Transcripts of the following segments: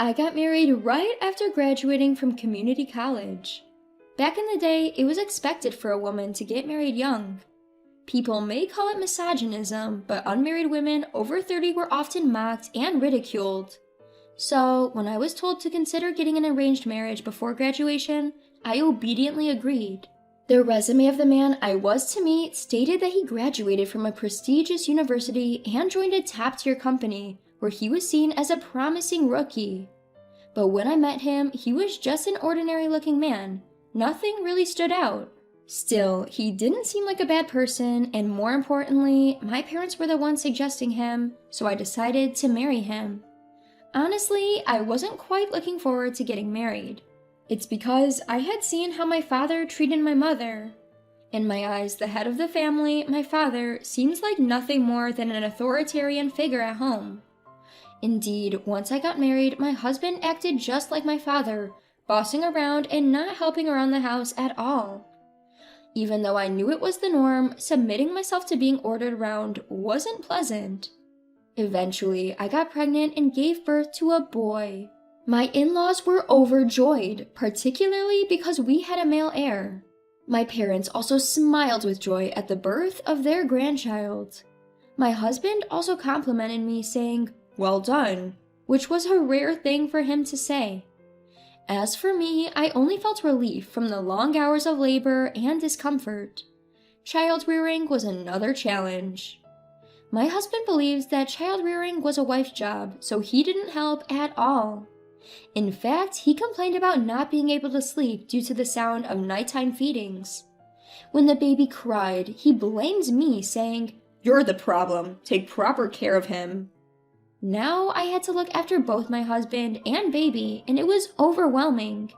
I got married right after graduating from community college. Back in the day, it was expected for a woman to get married young. People may call it misogynism, but unmarried women over 30 were often mocked and ridiculed. So, when I was told to consider getting an arranged marriage before graduation, I obediently agreed. The resume of the man I was to meet stated that he graduated from a prestigious university and joined a top-tier company, where he was seen as a promising rookie. But when I met him, he was just an ordinary-looking man. Nothing really stood out. Still, he didn't seem like a bad person, and more importantly, my parents were the ones suggesting him, so I decided to marry him. Honestly, I wasn't quite looking forward to getting married. It's because I had seen how my father treated my mother. In my eyes, the head of the family, my father, seems like nothing more than an authoritarian figure at home. Indeed, once I got married, my husband acted just like my father, bossing around and not helping around the house at all. Even though I knew it was the norm, submitting myself to being ordered around wasn't pleasant. Eventually, I got pregnant and gave birth to a boy. My in-laws were overjoyed, particularly because we had a male heir. My parents also smiled with joy at the birth of their grandchild. My husband also complimented me, saying, "Well done," which was a rare thing for him to say. As for me, I only felt relief from the long hours of labor and discomfort. Child rearing was another challenge. My husband believes that child rearing was a wife's job, so he didn't help at all. In fact, he complained about not being able to sleep due to the sound of nighttime feedings. When the baby cried, he blamed me, saying, "You're the problem. Take proper care of him." Now I had to look after both my husband and baby, and it was overwhelming.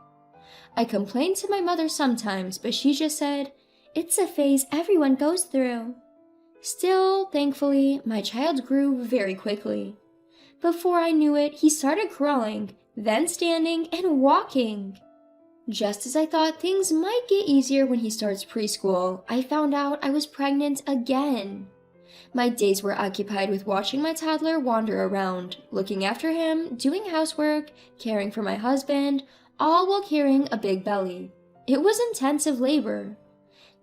I complained to my mother sometimes, but she just said, "It's a phase everyone goes through." Still, thankfully, my child grew very quickly. Before I knew it, he started crawling, then standing and walking. Just as I thought things might get easier when he starts preschool, I found out I was pregnant again. My days were occupied with watching my toddler wander around, looking after him, doing housework, caring for my husband, all while carrying a big belly. It was intensive labor.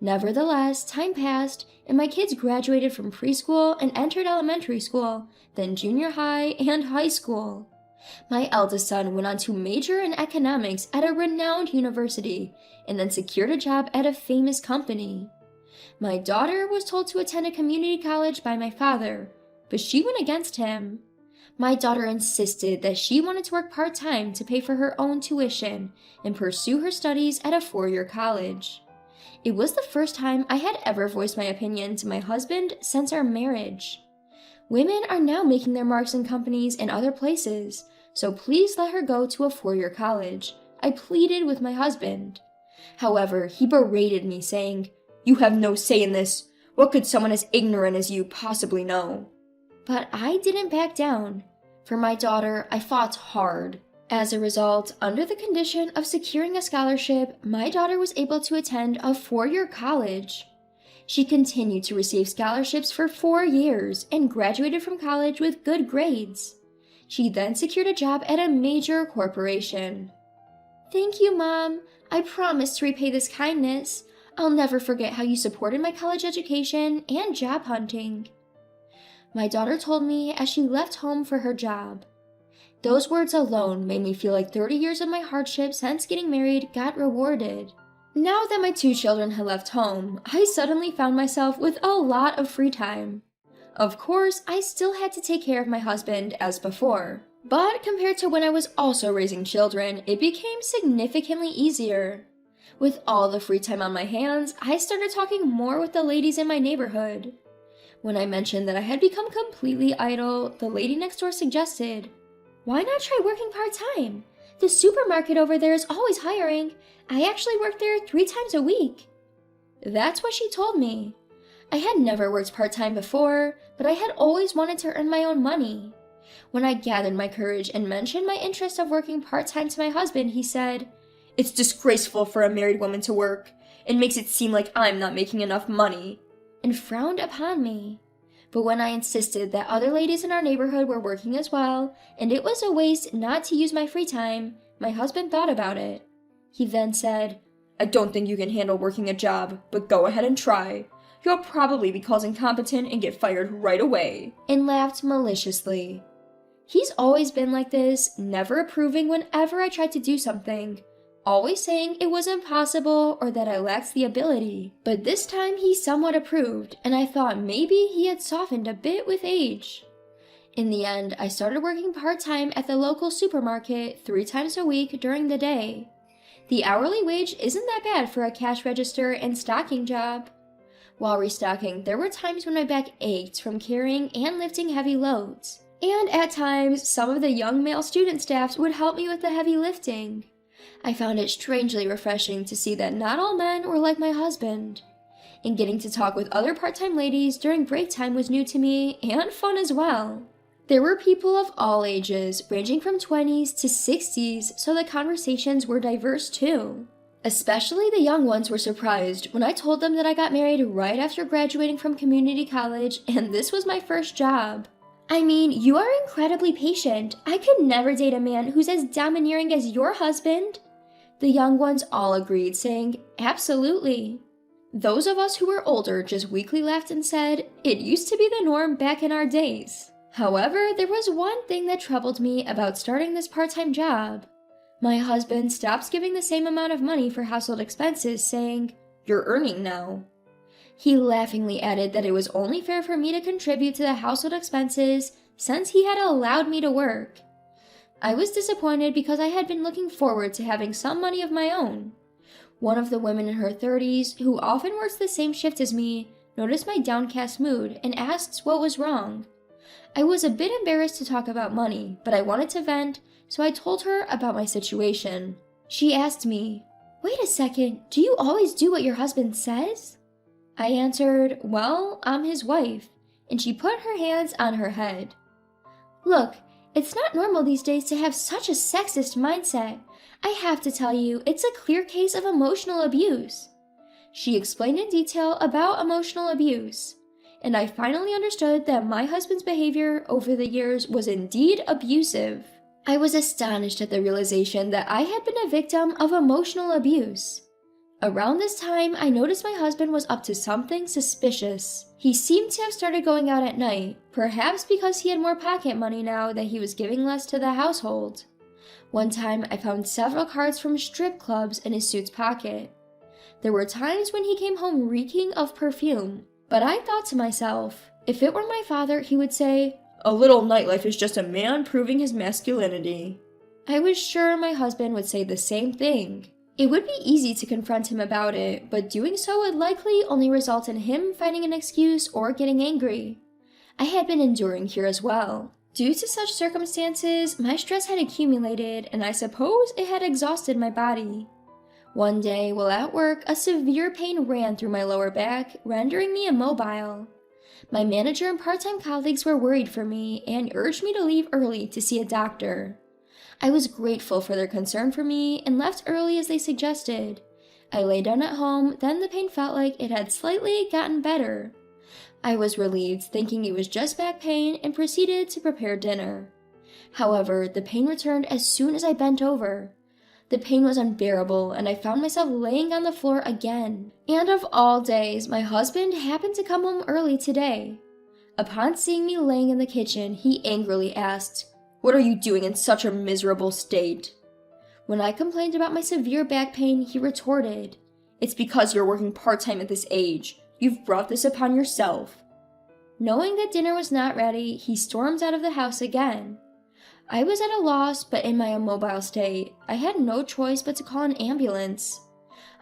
Nevertheless, time passed, and my kids graduated from preschool and entered elementary school, then junior high and high school. My eldest son went on to major in economics at a renowned university, and then secured a job at a famous company. My daughter was told to attend a community college by my father, but she went against him. My daughter insisted that she wanted to work part-time to pay for her own tuition and pursue her studies at a 4-year college. It was the first time I had ever voiced my opinion to my husband since our marriage. Women are now making their marks in companies and other places, so please let her go to a 4-year college, I pleaded with my husband. However, he berated me, saying, "You have no say in this. What could someone as ignorant as you possibly know?" But I didn't back down. For my daughter, I fought hard. As a result, under the condition of securing a scholarship, my daughter was able to attend a 4-year college. She continued to receive scholarships for 4 years and graduated from college with good grades. She then secured a job at a major corporation. "Thank you, Mom. I promise to repay this kindness. I'll never forget how you supported my college education and job hunting." My daughter told me as she left home for her job. Those words alone made me feel like 30 years of my hardship since getting married got rewarded. Now that my 2 children had left home, I suddenly found myself with a lot of free time. Of course, I still had to take care of my husband as before, but compared to when I was also raising children, it became significantly easier. With all the free time on my hands, I started talking more with the ladies in my neighborhood. When I mentioned that I had become completely idle, the lady next door suggested, "Why not try working part-time? The supermarket over there is always hiring. I actually work there 3 times a week." That's what she told me. I had never worked part-time before, but I had always wanted to earn my own money. When I gathered my courage and mentioned my interest of working part-time to my husband, he said, "It's disgraceful for a married woman to work. It makes it seem like I'm not making enough money," and frowned upon me. But when I insisted that other ladies in our neighborhood were working as well, and it was a waste not to use my free time, my husband thought about it. He then said, "I don't think you can handle working a job, but go ahead and try. You'll probably be called incompetent and get fired right away," and laughed maliciously. He's always been like this, never approving whenever I tried to do something, always saying it was impossible or that I lacked the ability. But this time he somewhat approved, and I thought maybe he had softened a bit with age. In the end, I started working part-time at the local supermarket 3 times a week during the day. The hourly wage isn't that bad for a cash register and stocking job. While restocking, there were times when my back ached from carrying and lifting heavy loads. And at times, some of the young male student staffs would help me with the heavy lifting. I found it strangely refreshing to see that not all men were like my husband. And getting to talk with other part-time ladies during break time was new to me and fun as well. There were people of all ages, ranging from 20s to 60s, so the conversations were diverse too. Especially the young ones were surprised when I told them that I got married right after graduating from community college and this was my first job. "I mean, you are incredibly patient. I could never date a man who's as domineering as your husband." The young ones all agreed, saying, "Absolutely." Those of us who were older just weakly laughed and said, "It used to be the norm back in our days." However, there was one thing that troubled me about starting this part-time job. My husband stopped giving the same amount of money for household expenses, saying, "You're earning now." He laughingly added that it was only fair for me to contribute to the household expenses since he had allowed me to work. I was disappointed because I had been looking forward to having some money of my own. One of the women in her 30s, who often works the same shift as me, noticed my downcast mood and asked what was wrong. I was a bit embarrassed to talk about money, but I wanted to vent, so I told her about my situation. She asked me, "Wait a second, do you always do what your husband says?" I answered, "Well, I'm his wife," and she put her hands on her head. "Look, it's not normal these days to have such a sexist mindset. I have to tell you, it's a clear case of emotional abuse." She explained in detail about emotional abuse, and I finally understood that my husband's behavior over the years was indeed abusive. I was astonished at the realization that I had been a victim of emotional abuse. Around this time, I noticed my husband was up to something suspicious. He seemed to have started going out at night, perhaps because he had more pocket money now that he was giving less to the household. One time, I found several cards from strip clubs in his suit's pocket. There were times when he came home reeking of perfume, but I thought to myself, if it were my father, he would say, "A little nightlife is just a man proving his masculinity." I was sure my husband would say the same thing. It would be easy to confront him about it, but doing so would likely only result in him finding an excuse or getting angry. I had been enduring here as well. Due to such circumstances, my stress had accumulated, and I suppose it had exhausted my body. One day, while at work, a severe pain ran through my lower back, rendering me immobile. My manager and part-time colleagues were worried for me and urged me to leave early to see a doctor. I was grateful for their concern for me and left early as they suggested. I lay down at home, then the pain felt like it had slightly gotten better. I was relieved, thinking it was just back pain, and proceeded to prepare dinner. However, the pain returned as soon as I bent over. The pain was unbearable, and I found myself laying on the floor again. And of all days, my husband happened to come home early today. Upon seeing me laying in the kitchen, he angrily asked, "What are you doing in such a miserable state?" When I complained about my severe back pain, he retorted, "It's because you're working part-time at this age. You've brought this upon yourself." Knowing that dinner was not ready, he stormed out of the house again. I was at a loss, but in my immobile state, I had no choice but to call an ambulance.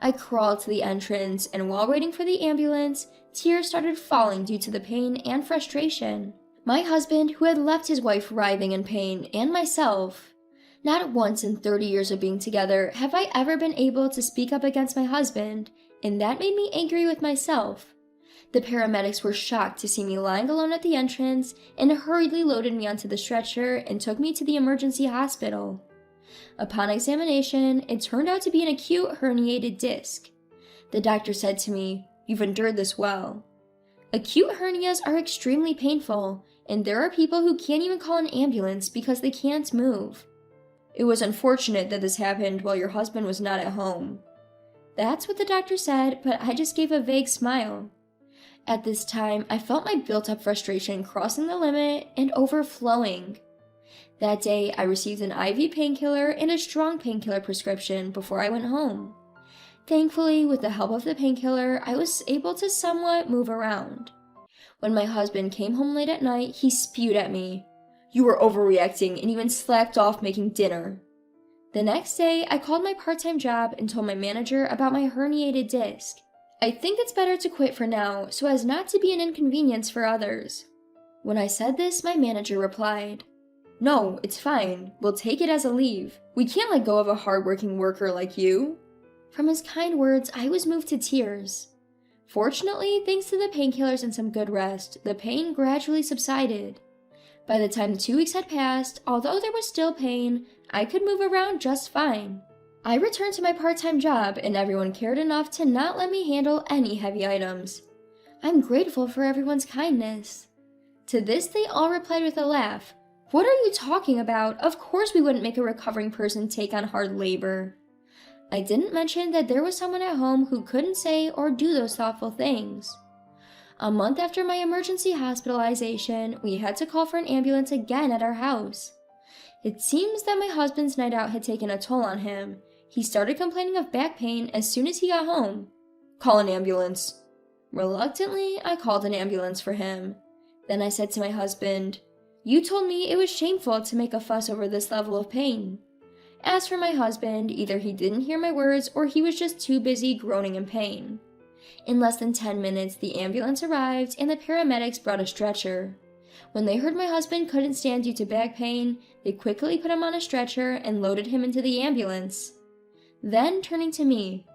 I crawled to the entrance, and while waiting for the ambulance, tears started falling due to the pain and frustration. My husband, who had left his wife writhing in pain, and myself. Not once in 30 years of being together have I ever been able to speak up against my husband, and that made me angry with myself. The paramedics were shocked to see me lying alone at the entrance and hurriedly loaded me onto the stretcher and took me to the emergency hospital. Upon examination, it turned out to be an acute herniated disc. The doctor said to me, "You've endured this well." Acute hernias are extremely painful, and there are people who can't even call an ambulance because they can't move. It was unfortunate that this happened while your husband was not at home. That's what the doctor said, but I just gave a vague smile. At this time, I felt my built-up frustration crossing the limit and overflowing. That day, I received an IV painkiller and a strong painkiller prescription before I went home. Thankfully, with the help of the painkiller, I was able to somewhat move around. When my husband came home late at night, he spewed at me. "You were overreacting and even slacked off making dinner." The next day, I called my part-time job and told my manager about my herniated disc. I think it's better to quit for now, so as not to be an inconvenience for others. When I said this, my manager replied, "No, it's fine. We'll take it as a leave. We can't let go of a hardworking worker like you." From his kind words, I was moved to tears. Fortunately, thanks to the painkillers and some good rest, the pain gradually subsided. By the time 2 weeks had passed, although there was still pain, I could move around just fine. I returned to my part-time job, and everyone cared enough to not let me handle any heavy items. I'm grateful for everyone's kindness. To this, they all replied with a laugh. "What are you talking about? Of course we wouldn't make a recovering person take on hard labor." I didn't mention that there was someone at home who couldn't say or do those thoughtful things. A month after my emergency hospitalization, we had to call for an ambulance again at our house. It seems that my husband's night out had taken a toll on him. He started complaining of back pain as soon as he got home. "Call an ambulance." Reluctantly, I called an ambulance for him. Then I said to my husband, "You told me it was shameful to make a fuss over this level of pain." As for my husband, either he didn't hear my words or he was just too busy groaning in pain. In less than 10 minutes, the ambulance arrived and the paramedics brought a stretcher. When they heard my husband couldn't stand due to back pain, they quickly put him on a stretcher and loaded him into the ambulance. Then, turning to me,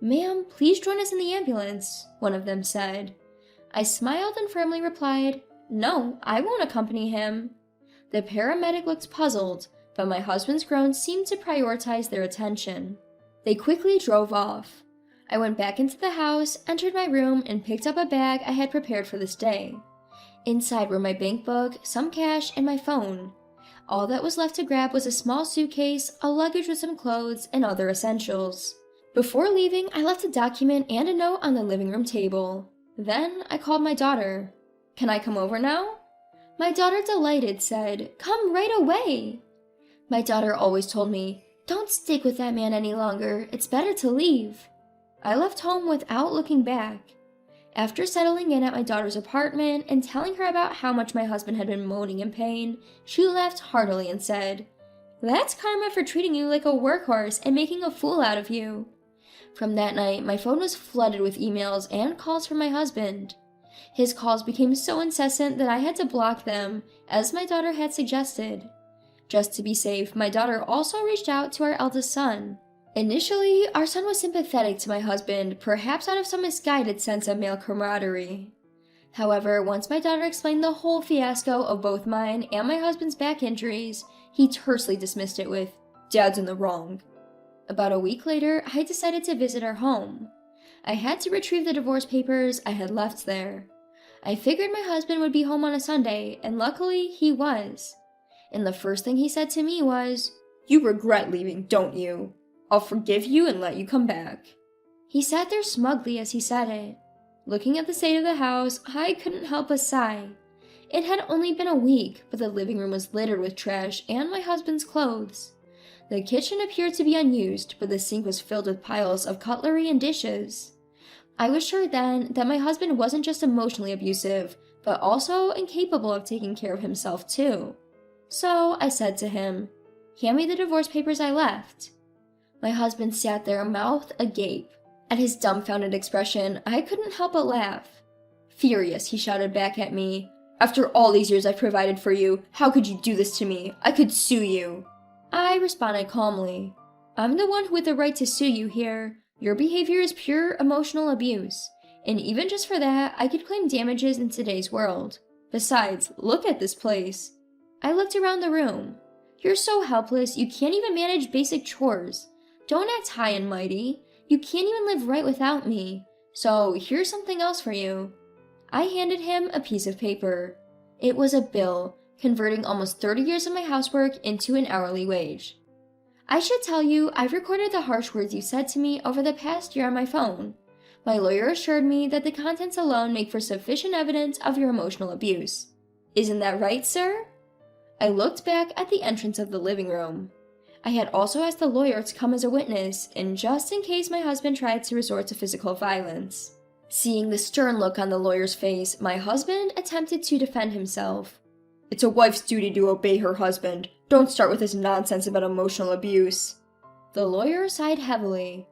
"Ma'am, please join us in the ambulance," one of them said. I smiled and firmly replied, "No, I won't accompany him." The paramedic looked puzzled, but my husband's groans seemed to prioritize their attention. They quickly drove off. I went back into the house, entered my room, and picked up a bag I had prepared for this day. Inside were my bank book, some cash, and my phone. All that was left to grab was a small suitcase, a luggage with some clothes, and other essentials. Before leaving, I left a document and a note on the living room table. Then I called my daughter. "Can I come over now?" My daughter, delighted, said, "Come right away." My daughter always told me, "Don't stick with that man any longer. It's better to leave." I left home without looking back. After settling in at my daughter's apartment and telling her about how much my husband had been moaning in pain, she laughed heartily and said, "That's karma for treating you like a workhorse and making a fool out of you." From that night, my phone was flooded with emails and calls from my husband. His calls became so incessant that I had to block them, as my daughter had suggested. Just to be safe, my daughter also reached out to our eldest son. Initially, our son was sympathetic to my husband, perhaps out of some misguided sense of male camaraderie. However, once my daughter explained the whole fiasco of both mine and my husband's back injuries, he tersely dismissed it with, "Dad's in the wrong." About a week later, I decided to visit our home. I had to retrieve the divorce papers I had left there. I figured my husband would be home on a Sunday, and luckily, he was. And the first thing he said to me was, "You regret leaving, don't you? I'll forgive you and let you come back." He sat there smugly as he said it. Looking at the state of the house, I couldn't help but sigh. It had only been a week, but the living room was littered with trash and my husband's clothes. The kitchen appeared to be unused, but the sink was filled with piles of cutlery and dishes. I was sure then that my husband wasn't just emotionally abusive, but also incapable of taking care of himself too. So I said to him, "Hand me the divorce papers I left." My husband sat there, mouth agape. At his dumbfounded expression, I couldn't help but laugh. Furious, he shouted back at me, "After all these years I've provided for you, how could you do this to me? I could sue you." I responded calmly, "I'm the one with the right to sue you here. Your behavior is pure emotional abuse, and even just for that, I could claim damages in today's world. Besides, look at this place." I looked around the room. "You're so helpless, you can't even manage basic chores. Don't act high and mighty. You can't even live right without me. So here's something else for you." I handed him a piece of paper. It was a bill, converting almost 30 years of my housework into an hourly wage. I should tell you, I've recorded the harsh words you said to me over the past year on my phone. My lawyer assured me that the contents alone make for sufficient evidence of your emotional abuse. Isn't that right, sir? I looked back at the entrance of the living room. I had also asked the lawyer to come as a witness, and just in case my husband tried to resort to physical violence. Seeing the stern look on the lawyer's face, my husband attempted to defend himself. It's a wife's duty to obey her husband. Don't start with this nonsense about emotional abuse. The lawyer sighed heavily.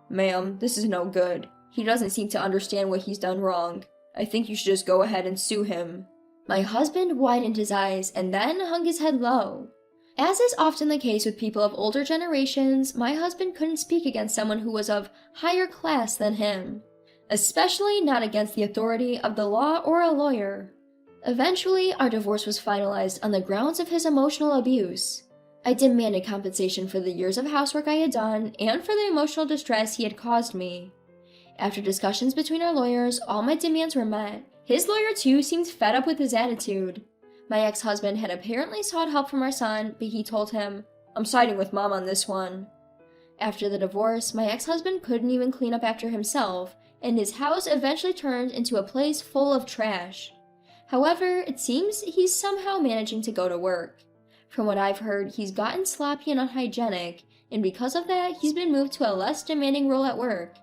Ma'am, this is no good. He doesn't seem to understand what he's done wrong. I think you should just go ahead and sue him. My husband widened his eyes and then hung his head low. As is often the case with people of older generations, my husband couldn't speak against someone who was of higher class than him, especially not against the authority of the law or a lawyer. Eventually, our divorce was finalized on the grounds of his emotional abuse. I demanded compensation for the years of housework I had done and for the emotional distress he had caused me. After discussions between our lawyers, all my demands were met. His lawyer, too, seemed fed up with his attitude. My ex-husband had apparently sought help from our son, but he told him, I'm siding with Mom on this one. After the divorce, my ex-husband couldn't even clean up after himself, and his house eventually turned into a place full of trash. However, it seems he's somehow managing to go to work. From what I've heard, he's gotten sloppy and unhygienic, and because of that, he's been moved to a less demanding role at work.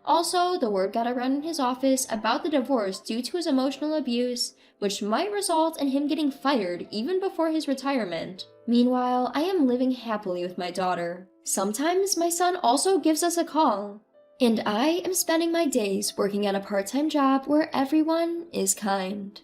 Also, the word got around in his office about the divorce due to his emotional abuse, which might result in him getting fired even before his retirement. Meanwhile, I am living happily with my daughter. Sometimes my son also gives us a call, and I am spending my days working at a part-time job where everyone is kind.